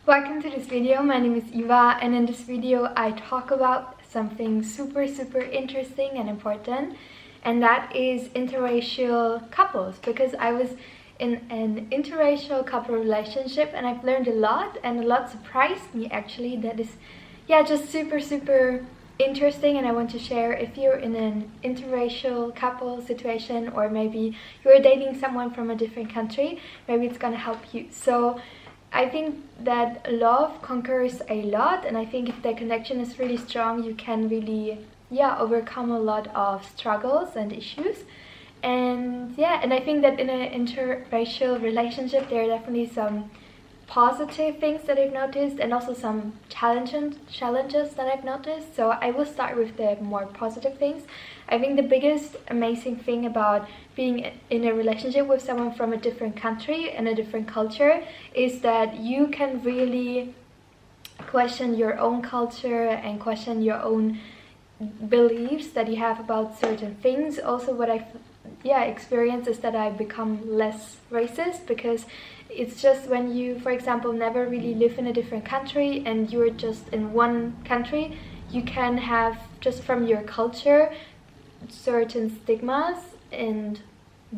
Welcome to this video. My name is Eva, and in this video I talk about something super interesting and important, and that is interracial couples, because I was in an interracial couple relationship and I've learned a lot, and a lot surprised me actually. That is just super interesting, and I want to share. If you're in an interracial couple situation, or maybe you're dating someone from a different country, maybe it's gonna help you. So I think that love conquers a lot, and I think if the connection is really strong, you can really overcome a lot of struggles and issues. And I think that in an interracial relationship there are definitely some positive things that I've noticed, and also some challenges that I've noticed. So I will start with the more positive things. I think the biggest amazing thing about being in a relationship with someone from a different country and a different culture is that you can really question your own culture and question your own beliefs that you have about certain things. Also, what I've experienced is that I become less racist, because it's just when you, for example, never really live in a different country and you're just in one country, you can have, just from your culture, certain stigmas and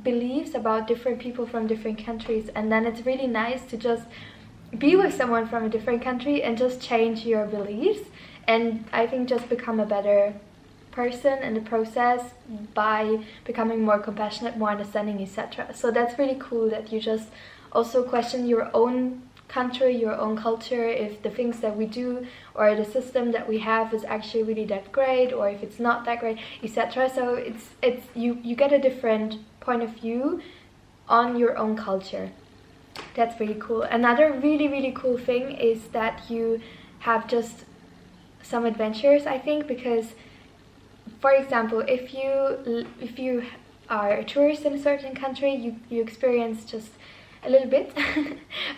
beliefs about different people from different countries, and then it's really nice to just be with someone from a different country and just change your beliefs, and I think just become a better person in the process by becoming more compassionate, more understanding, etc. So that's really cool that you just also question your own country, your own culture, if the things that we do or the system that we have is actually really that great, or if it's not that great, etc. So it's you get a different point of view on your own culture. That's really cool. Another really cool thing is that you have just some adventures, I think, because, for example, if you are a tourist in a certain country, you experience just a little bit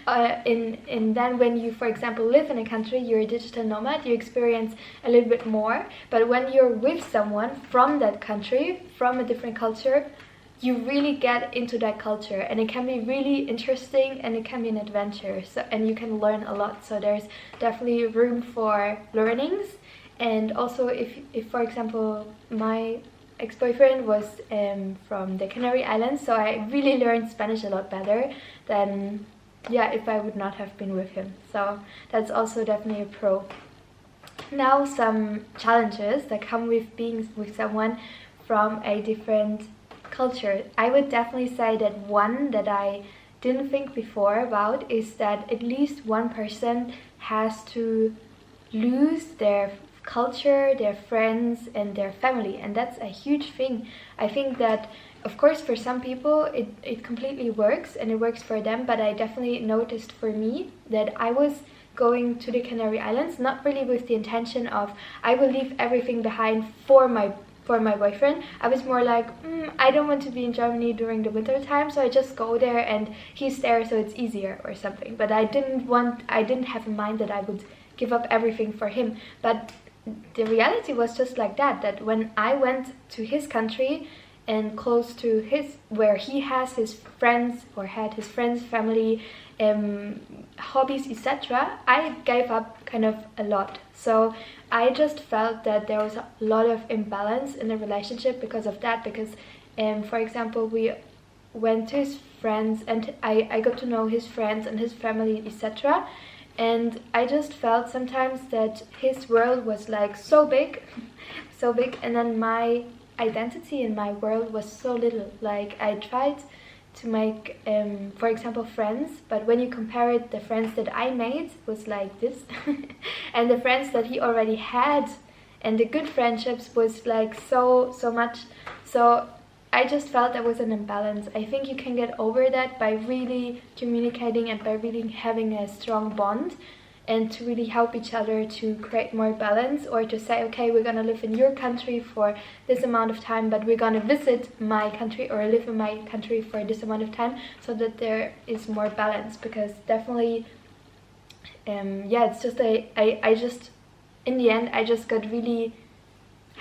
and then when you, for example, live in a country, you're a digital nomad, you experience a little bit more. But when you're with someone from that country, from a different culture, you really get into that culture, and it can be really interesting, and it can be an adventure, so, and you can learn a lot. So there's definitely room for learnings. And also, if for example, my ex-boyfriend was from the Canary Islands, so I really learned Spanish a lot better than if I would not have been with him. So that's also definitely a pro. Now, some challenges that come with being with someone from a different culture. I would definitely say that one that I didn't think before about is that at least one person has to lose their culture, their friends, and their family, and that's a huge thing. I think that, of course, for some people it completely works and it works for them, but I definitely noticed for me that I was going to the Canary Islands not really with the intention of I will leave everything behind for my boyfriend. I was more like, I don't want to be in Germany during the winter time, so I just go there and he's there, so it's easier or something. But I didn't have in mind that I would give up everything for him. But the reality was just like that when I went to his country and close to where he has his friends, or had his friends, family, hobbies, etc., I gave up kind of a lot. So I just felt that there was a lot of imbalance in the relationship because of that, because for example, we went to his friends and I got to know his friends and his family, etc. And I just felt sometimes that his world was like so big, and then my identity in my world was so little. Like, I tried to make, for example, friends, but when you compare it, the friends that I made was like this, and the friends that he already had, and the good friendships was like so much. So I just felt there was an imbalance. I think you can get over that by really communicating and by really having a strong bond, and to really help each other to create more balance, or to say, okay, we're gonna live in your country for this amount of time, but we're gonna visit my country or live in my country for this amount of time, so that there is more balance. Because definitely it's just I just, in the end, I just got really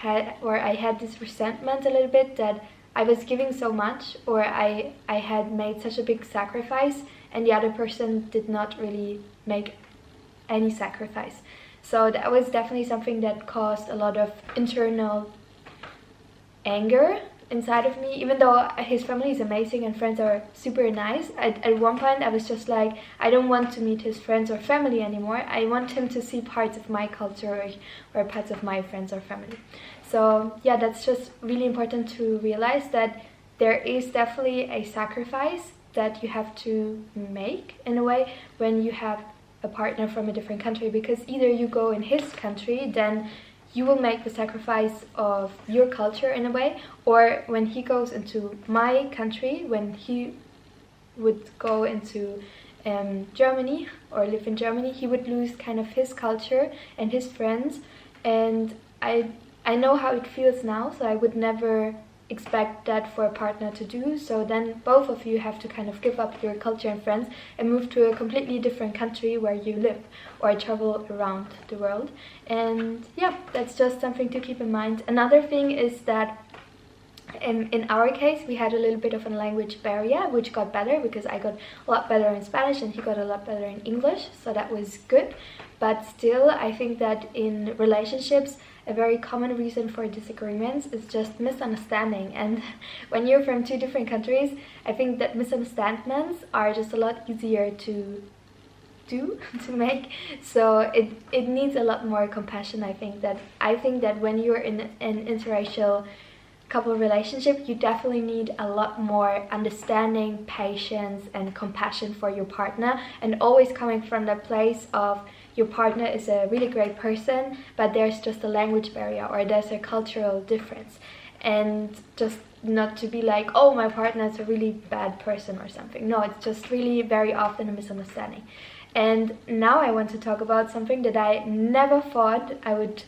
I had this resentment a little bit that I was giving so much, or I had made such a big sacrifice, and the other person did not really make any sacrifice. So that was definitely something that caused a lot of internal anger inside of me, even though his family is amazing and friends are super nice. At one point I was just like, I don't want to meet his friends or family anymore. I want him to see parts of my culture or parts of my friends or family. So yeah, that's just really important to realize, that there is definitely a sacrifice that you have to make in a way when you have a partner from a different country, because either you go in his country, then you will make the sacrifice of your culture in a way, or when he goes into my country, when he would go into Germany or live in Germany, he would lose kind of his culture and his friends. And I know how it feels now, so I would never expect that for a partner to do. So then both of you have to kind of give up your culture and friends and move to a completely different country where you live, or travel around the world. And yeah, that's just something to keep in mind. Another thing is that in our case, we had a little bit of a language barrier, which got better because I got a lot better in Spanish and he got a lot better in English, so that was good. But still, I think that in relationships, a very common reason for disagreements is just misunderstanding. And when you're from two different countries, I think that misunderstandings are just a lot easier to make. So it needs a lot more compassion. I think that when you're in an interracial couple relationship, you definitely need a lot more understanding, patience and compassion for your partner, and always coming from that place of your partner is a really great person, but there's just a language barrier or there's a cultural difference, and just not to be like, oh, my partner is a really bad person or something. No, it's just really very often a misunderstanding. And now I want to talk about something that I never thought I would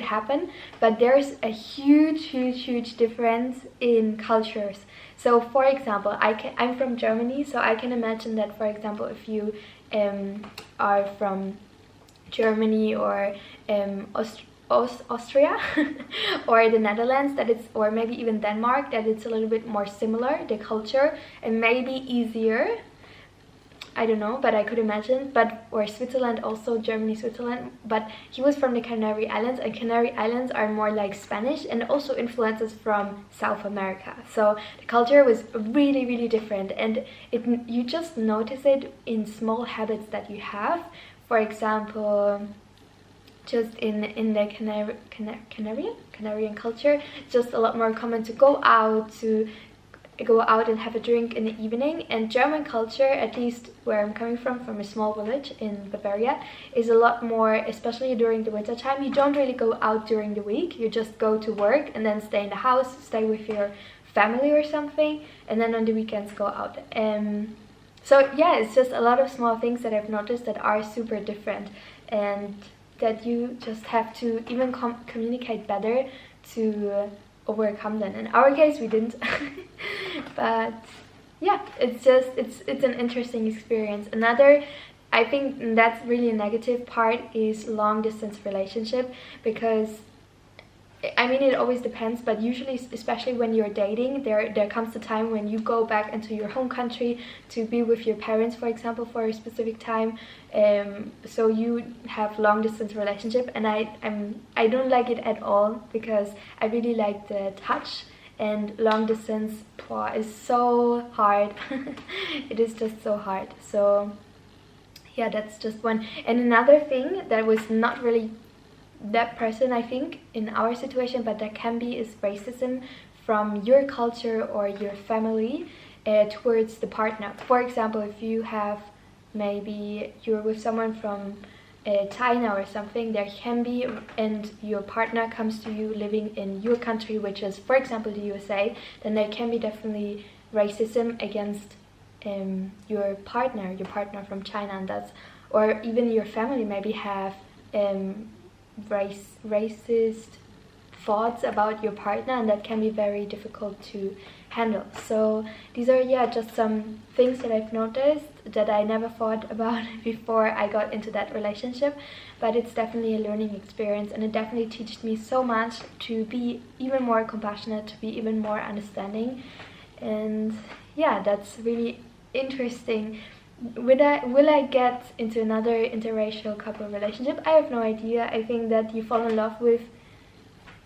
happen, but there's a huge difference in cultures. So for example, I'm from Germany, so I can imagine that, for example, if you are from Germany or Austria or the Netherlands, that it's, or maybe even Denmark, that it's a little bit more similar, the culture, and maybe easier. I don't know, but I could imagine. But or Switzerland also, Germany, Switzerland. But he was from the Canary Islands, and Canary Islands are more like Spanish and also influences from South America. So the culture was really different, and you just notice it in small habits that you have. For example, just in the Canarian culture, it's just a lot more common to go out and have a drink in the evening. And German culture, at least where I'm coming from a small village in Bavaria, is a lot more, especially during the winter time. You don't really go out during the week, you just go to work and then stay in the house, stay with your family or something, and then on the weekends go out. So yeah, it's just a lot of small things that I've noticed that are super different, and that you just have to even communicate better to overcome them. In our case, we didn't. But yeah, it's an interesting experience. Another, I think that's really a negative part, is long distance relationship, because I mean, it always depends, but usually, especially when you're dating, there comes a time when you go back into your home country to be with your parents, for example, for a specific time. So you have long distance relationship, and I don't like it at all, because I really like the touch, and long distance is so hard. It is just so hard. So yeah, that's just one. And another thing that was not really that present, I think, in our situation, but that can be, is racism from your culture or your family towards the partner. For example, if you have, maybe you're with someone from China or something, there can be, and your partner comes to you living in your country, which is, for example, the USA, then there can be definitely racism against your partner from China, and that's, or even your family maybe have racist thoughts about your partner, and that can be very difficult to handle. So these are, yeah, just some things that I've noticed that I never thought about before I got into that relationship, but it's definitely a learning experience, and it definitely teaches me so much to be even more compassionate, to be even more understanding. And yeah, that's really interesting will I get into another interracial couple relationship? I have no idea. I think that you fall in love with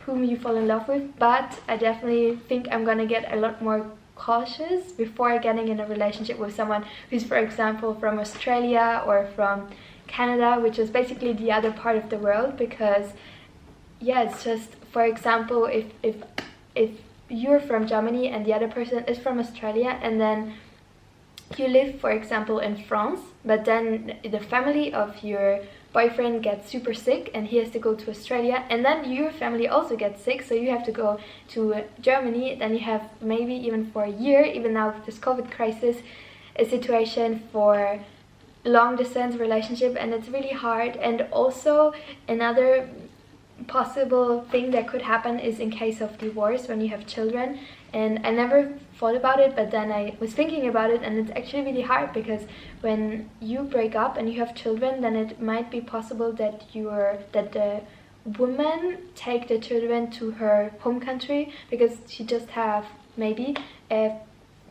whom you fall in love with, but I definitely think I'm gonna get a lot more cautious before getting in a relationship with someone who's, for example, from Australia or from Canada, which is basically the other part of the world. Because yeah, it's just, for example, if you're from Germany and the other person is from Australia, and then you live, for example, in France, but then the family of your boyfriend gets super sick and he has to go to Australia, and then your family also gets sick, so you have to go to Germany. Then you have maybe even for a year, even now with this COVID crisis, a situation for long distance relationship, and it's really hard. And also another possible thing that could happen is in case of divorce when you have children. And I never thought about it, but then I was thinking about it, and it's actually really hard, because when you break up and you have children, then it might be possible that the woman take the children to her home country, because she just have maybe a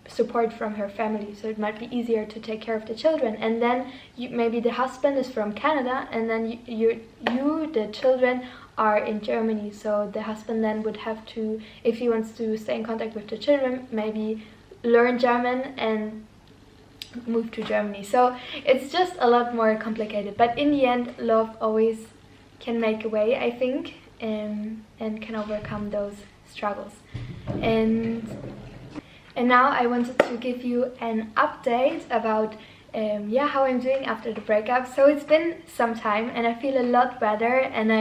support from her family, so it might be easier to take care of the children. And then maybe the husband is from Canada, and then the children are in Germany, so the husband then would have to, if he wants to stay in contact with the children, maybe learn German and move to Germany. So it's just a lot more complicated, but in the end, love always can make a way, I think, and can overcome those struggles. And now I wanted to give you an update about how I'm doing after the breakup. So it's been some time and I feel a lot better, and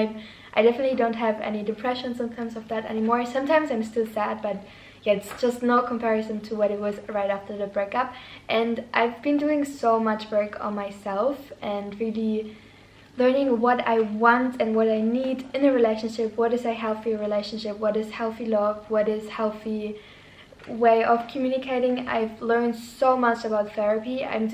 I definitely don't have any depression symptoms of that anymore. Sometimes I'm still sad, but yeah, it's just no comparison to what it was right after the breakup. And I've been doing so much work on myself and really learning what I want and what I need in a relationship. What is a healthy relationship? What is healthy love? What is healthy way of communicating? I've learned so much about therapy. I'm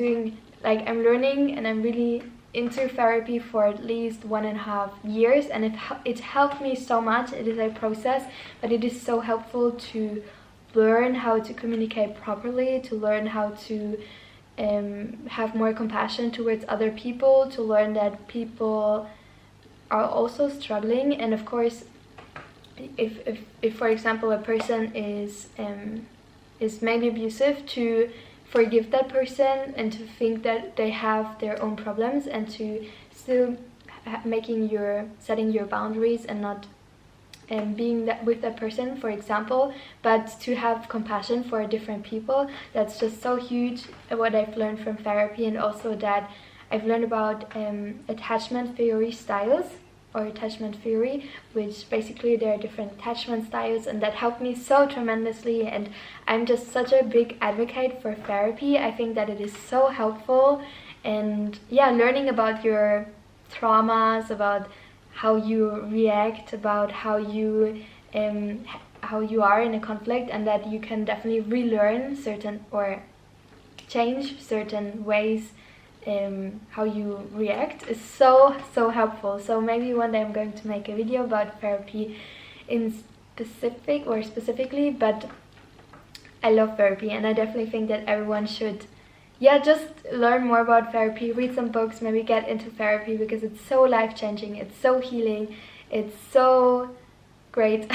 learning, and I'm really into therapy for at least 1.5 years, and it helped me so much. It is a process, but it is so helpful to learn how to communicate properly, to learn how to have more compassion towards other people, to learn that people are also struggling. And of course, if for example a person is maybe abusive, to forgive that person and to think that they have their own problems, and to still setting your boundaries and not being with that person, for example, but to have compassion for different people. That's just so huge, what I've learned from therapy. And also that I've learned about attachment theory styles, or attachment theory, which basically there are different attachment styles, and that helped me so tremendously. And I'm just such a big advocate for therapy. I think that it is so helpful. And yeah, learning about your traumas, about how you react, about how you are in a conflict, and that you can definitely relearn certain or change certain ways how you react, is so helpful. So maybe one day I'm going to make a video about therapy specifically, but I love therapy, and I definitely think that everyone should just learn more about therapy, read some books, maybe get into therapy, because it's so life-changing, it's so healing, it's so great.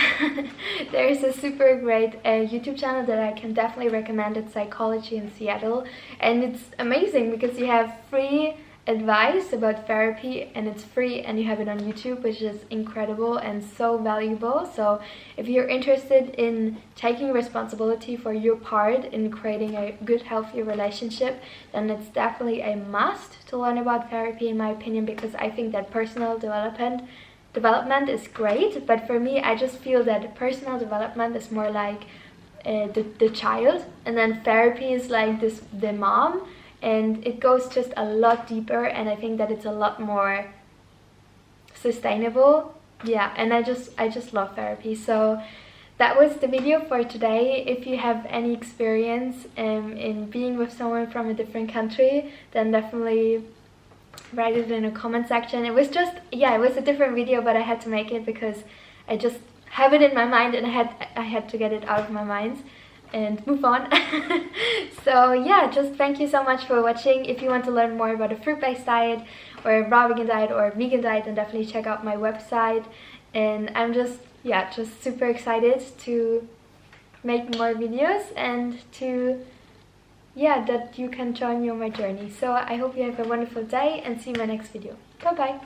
There is a super great YouTube channel that I can definitely recommend. It's Psychology in Seattle, and it's amazing because you have free advice about therapy, and it's free, and you have it on YouTube, which is incredible and so valuable. So if you're interested in taking responsibility for your part in creating a good, healthy relationship, then it's definitely a must to learn about therapy, in my opinion, because I think that personal development is great, but for me, I just feel that personal development is more like the child, and then therapy is like the mom, and it goes just a lot deeper, and I think that it's a lot more sustainable. Yeah, and I just love therapy. So that was the video for today. If you have any experience in being with someone from a different country, then definitely write it in a comment section. It was just, it was a different video, but I had to make it because I just have it in my mind, and I had to get it out of my mind. and move on. So yeah, just thank you so much for watching. If you want to learn more about a fruit-based diet or a raw vegan diet or a vegan diet, then definitely check out my website. And I'm just super excited to make more videos and to that you can join me on my journey. So I hope you have a wonderful day and see you in my next video. Bye bye.